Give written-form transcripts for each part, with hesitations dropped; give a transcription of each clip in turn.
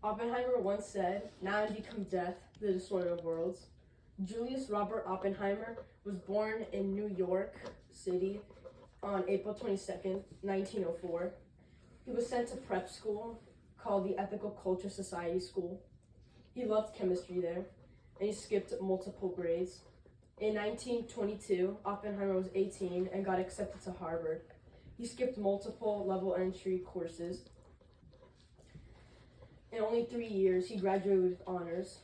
Oppenheimer once said, "Now I become death, the destroyer of worlds." Julius Robert Oppenheimer was born in New York City on April 22nd, 1904. He was sent to prep school called the Ethical Culture Society School. He loved chemistry there, and he skipped multiple grades. In 1922, Oppenheimer was 18 and got accepted to Harvard. He skipped multiple level entry courses. In only 3 years, he graduated with honors.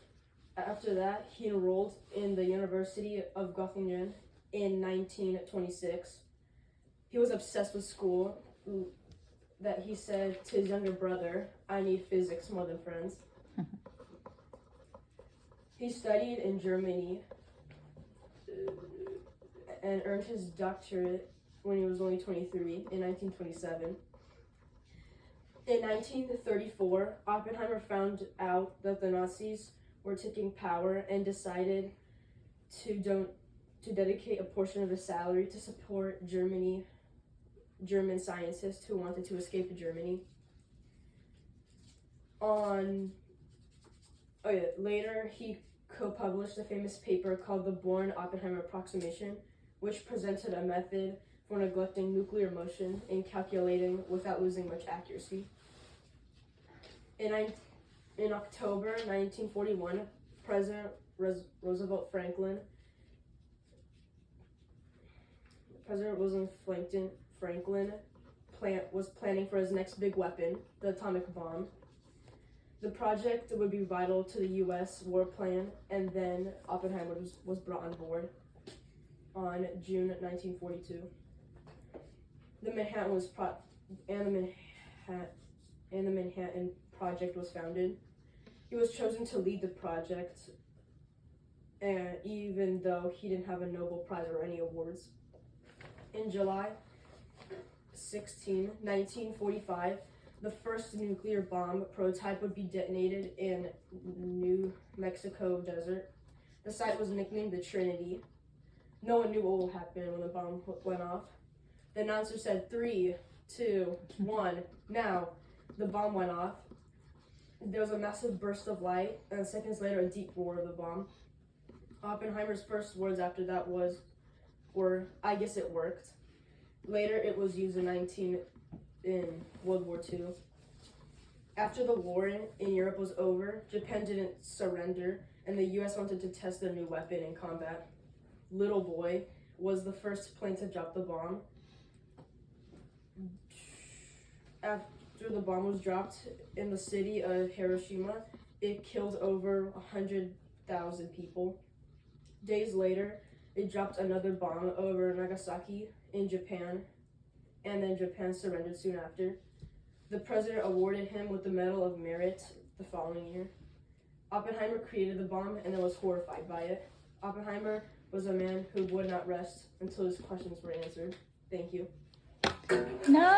After that, he enrolled in the University of Göttingen in 1926. He was obsessed with school, that he said to his younger brother, "I need physics more than friends." He studied in Germany and earned his doctorate when he was only 23 in 1927. In 1934, Oppenheimer found out that the Nazis were taking power and decided to dedicate a portion of his salary to support German scientists who wanted to escape to Germany. Later, he co-published a famous paper called the Born-Oppenheimer Approximation, which presented a method for neglecting nuclear motion and calculating without losing much accuracy. In October 1941, President Roosevelt Franklin was planning for his next big weapon, the atomic bomb. The project would be vital to the U.S. war plan, and then Oppenheimer was brought on board on June 1942. The Manhattan Project was founded. He was chosen to lead the project, and even though he didn't have a Nobel Prize or any awards. In July 16, 1945, the first nuclear bomb prototype would be detonated in New Mexico desert. The site was nicknamed the Trinity. No one knew what would happen when the bomb went off. The announcer said, 3, 2, 1, now. The bomb went off. There was a massive burst of light, and seconds later, a deep roar of the bomb. Oppenheimer's first words after that were, "I guess it worked." Later, it was used in World War II. After the war in Europe was over, Japan didn't surrender, and the U.S. wanted to test their new weapon in combat. Little Boy was the first plane to drop the bomb. After the bomb was dropped in the city of Hiroshima, it killed over 100,000 people. Days later, it dropped another bomb over Nagasaki in Japan, and then Japan surrendered soon after. The president awarded him with the Medal of Merit the following year. Oppenheimer created the bomb and then was horrified by it. Oppenheimer was a man who would not rest until his questions were answered. Thank you. No.